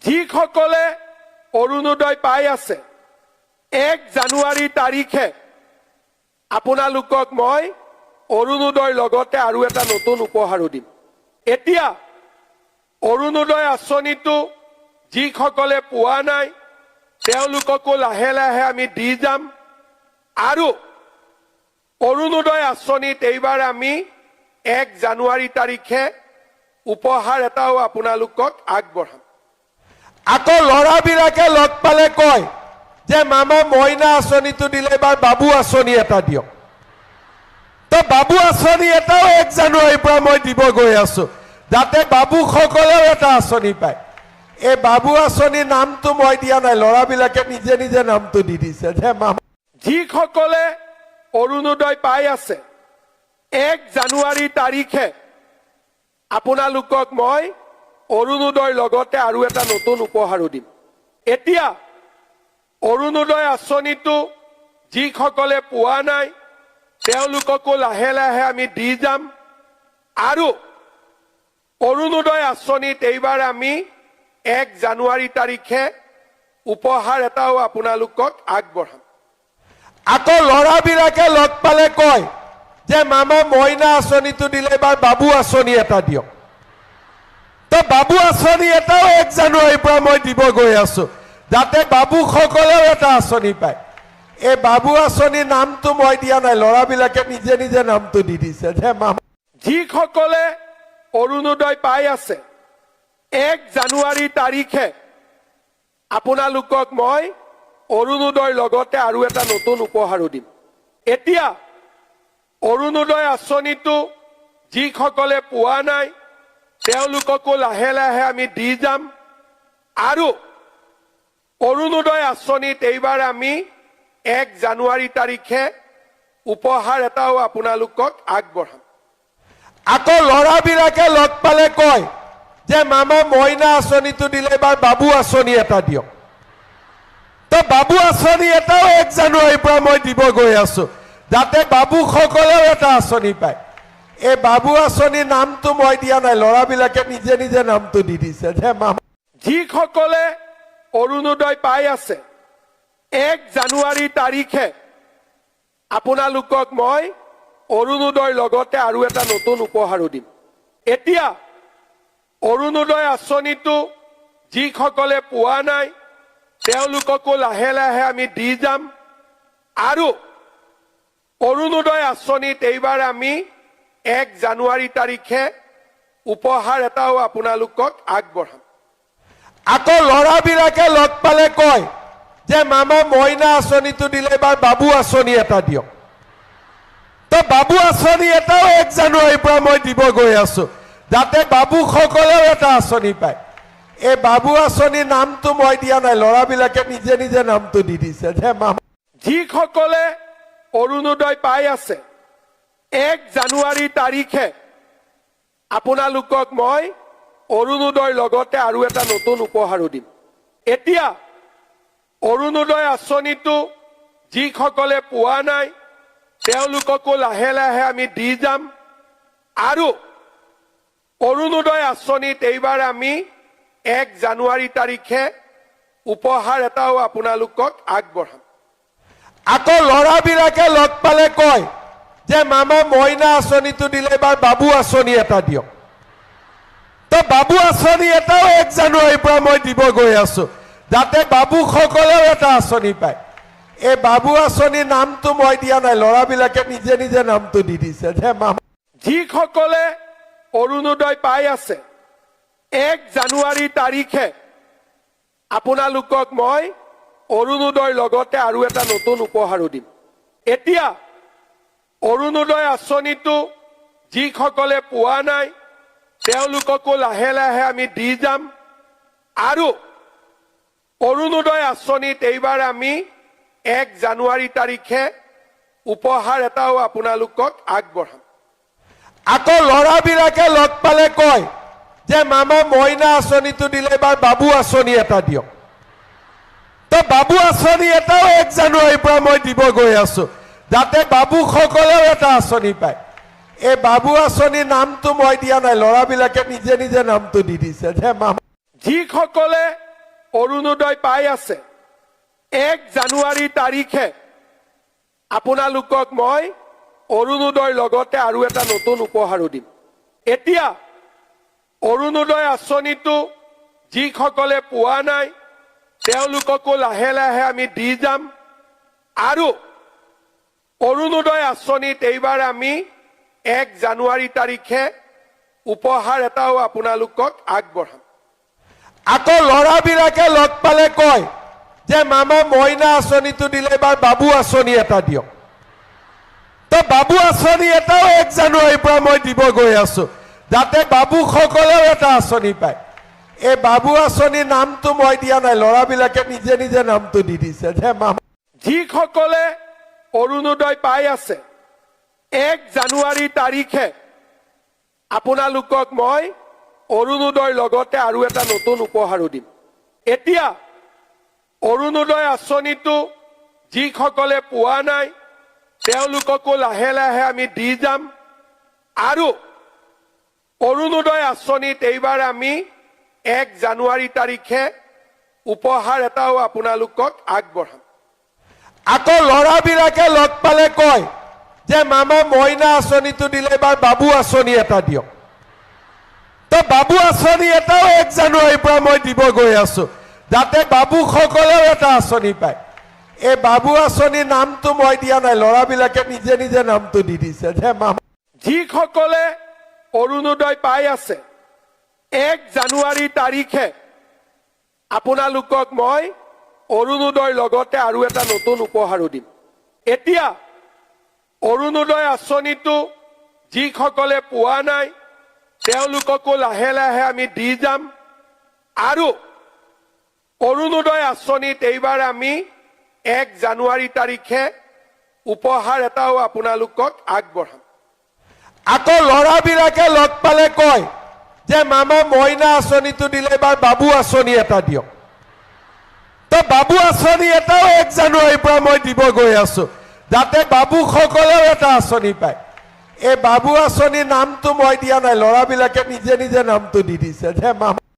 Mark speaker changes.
Speaker 1: যিসকলে অৰুণোদয় পাই আছে 1 জানুৱাৰী তাৰিখে আপোনালোকক মই অৰুণোদয়ৰ লগতে আৰু এটা নতুন উপহাৰো দিম। এতিয়া অৰুণোদয় আঁচনিটো যিসকলে পোৱা নাই তেওঁলোককো লাহে লাহে আমি দি যাম আৰু অৰুণোদয় আঁচনিত এইবাৰ আমি 1 জানুৱাৰী তাৰিখে উপহাৰ এটাও আপোনালোকক আগবঢ়াম।
Speaker 2: আকৌ লৰাবিলাকে লগ পালে কয় যে মামা মইনা আঁচনিটো দিলে এবাৰ বাবু আঁচনি এটা দিয়ক। তো বাবু আঁচনি এটাও 1 জানুৱাৰীৰ পৰা মই দিব গৈ আছো যাতে বাবুসকলেও এটা আঁচনি পায়। এই বাবু আঁচনিৰ নামটো মই দিয়া নাই, লৰাবিলাকে নিজে নিজে নামটো দি দিছে যে মামা।
Speaker 1: যিসকলে অৰুণোদয় পাই আছে 1 জানুৱাৰী তাৰিখে আপোনালোকক মই অৰুণোদয়ৰ লগতে আৰু এটা নতুন উপহাৰো দিম। এতিয়া অৰুণোদয় আঁচনিটো যিসকলে পোৱা নাই তেওঁলোককো লাহে লাহে আমি দি যাম আৰু অৰুণোদয় আঁচনিত এইবাৰ আমি 1 জানুৱাৰী তাৰিখে উপহাৰ এটাও আপোনালোকক আগবঢ়াম।
Speaker 2: আকৌ লৰাবিলাকে লগ পালে কয় যে মামা মইনা আঁচনিটো দিলে এবাৰ বাবু আঁচনি এটা দিয়ক। তো বাবু আঁচনি এটাও 1 জানুৱাৰীৰ পৰা মই দিব গৈ আছো যাতে বাবুসকলেও এটা আঁচনি পায়। এই বাবু আঁচনিৰ নামটো মই দিয়া নাই, লৰাবিলাকে নিজে নিজে নামটো দি দিছে যে মামা।
Speaker 1: যিসকলে অৰুণোদয় পাই আছে 1 জানুৱাৰী তাৰিখে আপোনালোকক মই অৰুণোদয়ৰ লগতে আৰু এটা নতুন উপহাৰো দিম। এতিয়া অৰুণোদয় আঁচনিটো যিসকলে পোৱা নাই তেওঁলোককো লাহে লাহে আমি দি যাম আৰু অৰুণোদয় আঁচনিত এইবাৰ আমি 1 জানুৱাৰী তাৰিখে উপহাৰ এটাও আপোনালোকক আগবঢ়াম।
Speaker 2: আকৌ লৰাবিলাকে লগ পালে কয় যে মামা মইনা আঁচনিটো দিলে এবাৰ বাবু আঁচনি এটা দিয়ক। তো বাবু আঁচনি এটাও 1 জানুৱাৰীৰ পৰা মই দিব গৈ আছো যাতে বাবুসকলেও এটা আঁচনি পায়। এই বাবু আঁচনিৰ নামটো মই দিয়া নাই, লৰাবিলাকে নিজে নিজে নামটো দি দিছে যে মামা।
Speaker 1: যিসকলে অৰুণোদয় পাই আছে 1 জানুৱাৰী তাৰিখে আপোনালোকক মই অৰুণোদয়ৰ লগতে আৰু এটা নতুন উপহাৰো দিম। এতিয়া অৰুণোদয় আঁচনিটো যিসকলে পোৱা নাই তেওঁলোককো লাহে লাহে আমি দি যাম আৰু অৰুণোদয় আঁচনিত এইবাৰ আমি 1 জানুৱাৰী তাৰিখে উপহাৰ এটাও আপোনালোকক আগবঢ়াম।
Speaker 2: আকৌ লৰাবিলাকে লগ পালে কয় যে মামা মইনা আঁচনিটো দিলে এবাৰ বাবু আঁচনি এটা দিয়ক। তো বাবু আঁচনি এটাও 1 জানুৱাৰীৰ পৰা মই দিব গৈ আছো যাতে বাবুসকলেও এটা আঁচনি পায়। এই বাবু আঁচনিৰ নামটো মই দিয়া নাই, লৰাবিলাকে নিজে নিজে নামটো দি দিছে যে মামা।
Speaker 1: যিসকলে অৰুণোদয় পাই আছে 1 জানুৱাৰী তাৰিখে আপোনালোকক মই অৰুণোদয়ৰ লগতে আৰু এটা নতুন উপহাৰো দিম। এতিয়া অৰুণোদয় আঁচনিটো যিসকলে পোৱা নাই তেওঁলোককো লাহে লাহে আমি দি যাম আৰু অৰুণোদয় আঁচনিত এইবাৰ আমি 1 জানুৱাৰী তাৰিখে উপহাৰ এটাও আপোনালোকক আগবঢ়াম।
Speaker 2: আকৌ লৰাবিলাকে লগ পালে কয় যে মামা মইনা আঁচনিটো দিলে এবাৰ বাবু আঁচনি এটা দিয়ক। তো বাবু আঁচনি এটাও 1 জানুৱাৰীৰ পৰা মই দিব গৈ আছো যাতে বাবুসকলেও এটা আঁচনি পায়। এই বাবু আঁচনিৰ নামটো মই দিয়া নাই, লৰাবিলাকে নিজে নিজে নামটো দি দিছে যে মামা।
Speaker 1: যিসকলে অৰুণোদয় পাই আছে 1 জানুৱাৰী তাৰিখে আপোনালোকক মই অৰুণোদয়ৰ লগতে আৰু এটা নতুন উপহাৰো দিম। এতিয়া অৰুণোদয় আঁচনিটো যিসকলে পোৱা নাই তেওঁলোককো লাহে লাহে আমি দি যাম আৰু অৰুণোদয় আঁচনিত এইবাৰ আমি 1 জানুৱাৰী তাৰিখে উপহাৰ এটাও আপোনালোকক আগবঢ়াম।
Speaker 2: আকৌ লৰাবিলাকে লগ পালে কয় যে মামা মইনা আঁচনিটো দিলে এবাৰ বাবু আঁচনি এটা দিয়ক। তো বাবু আঁচনি এটাও 1 জানুৱাৰীৰ পৰা মই দিব গৈ আছো যাতে বাবুসকলেও এটা আঁচনি পায়। এই বাবু আঁচনিৰ নামটো মই দিয়া নাই, লৰাবিলাকে নিজে নিজে নামটো দি দিছে যে মামা।
Speaker 1: যিসকলে অৰুণোদয় পাই আছে 1 জানুৱাৰী তাৰিখে আপোনালোকক মই অৰুণোদয়ৰ লগতে আৰু এটা নতুন উপহাৰো দিম। এতিয়া অৰুণোদয় আঁচনিটো যিসকলে পোৱা নাই তেওঁলোককো লাহে লাহে আমি দি যাম আৰু অৰুণোদয় আঁচনিত এইবাৰ আমি 1 জানুৱাৰী তাৰিখে উপহাৰ এটাও আপোনালোকক আগবঢ়াম।
Speaker 2: আকৌ ল'ৰাবিলাকে লগ পালে কয় যে মামা মইনা আঁচনিটো দিলে এবাৰ বাবু আঁচনি এটা দিয়ক। তো বাবু আঁচনি এটাও 1 জানুৱাৰীৰ পৰা মই দিব গৈ আছো যাতে বাবুসকলেও এটা আঁচনি পায়। এই বাবু আঁচনিৰ নামটো মই দিয়া নাই, ল'ৰাবিলাকে নিজে নিজে নামটো দি দিছে যে মামা।
Speaker 1: যিসকলে অৰুণোদয় পাই আছে 1 জানুৱাৰী তাৰিখে আপোনালোকক মই অৰুণোদয়ৰ লগতে আৰু এটা নতুন উপহাৰো দিম। এতিয়া অৰুণোদয় আঁচনিটো যিসকলে পোৱা নাই তেওঁলোককো লাহে লাহে আমি দি যাম আৰু অৰুণোদয় আঁচনিত এইবাৰ আমি 1 জানুৱাৰী তাৰিখে উপহাৰ এটাও আপোনালোকক আগবঢ়াম।
Speaker 2: আকৌ ল'ৰাবিলাকে লগ পালে কয় যে মামা মইনা আঁচনিটো দিলে এবাৰ বাবু আঁচনি এটা দিয়ক। তো বাবু আঁচনি এটাও 1 জানুৱাৰীৰ পৰা মই দিব গৈ আছো যাতে বাবুসকলেও এটা আঁচনি পায়। এই বাবু আঁচনিৰ নামটো মই দিয়া নাই, ল'ৰাবিলাকে নিজে নিজে নামটো দি দিছে যে মামা।
Speaker 1: যিসকলে অৰুণোদয় পাই আছে 1 জানুৱাৰী তাৰিখে আপোনালোকক মই অৰুণোদয়ৰ লগতে আৰু এটা নতুন উপহাৰো দিম। এতিয়া অৰুণোদয় আঁচনিটো যিসকলে পোৱা নাই তেওঁলোককো লাহে লাহে আমি দি যাম আৰু অৰুণোদয় আঁচনিত এইবাৰ আমি 1 জানুৱাৰী তাৰিখে উপহাৰ এটাও আপোনালোকক আগবঢ়াম।
Speaker 2: আকৌ ল'ৰাবিলাকে লগ পালে কয় যে মামা মইনা আঁচনিটো দিলে এবাৰ বাবু আঁচনি এটা দিয়ক। তো বাবু আঁচনি এটাও 1 জানুৱাৰীৰ পৰা মই দিব গৈ আছো যাতে বাবুসকলেও এটা আঁচনি পায়। এই বাবু আঁচনিৰ নামটো মই দিয়া নাই, ল'ৰাবিলাকে নিজে নিজে নামটো দি দিছে যে মামা।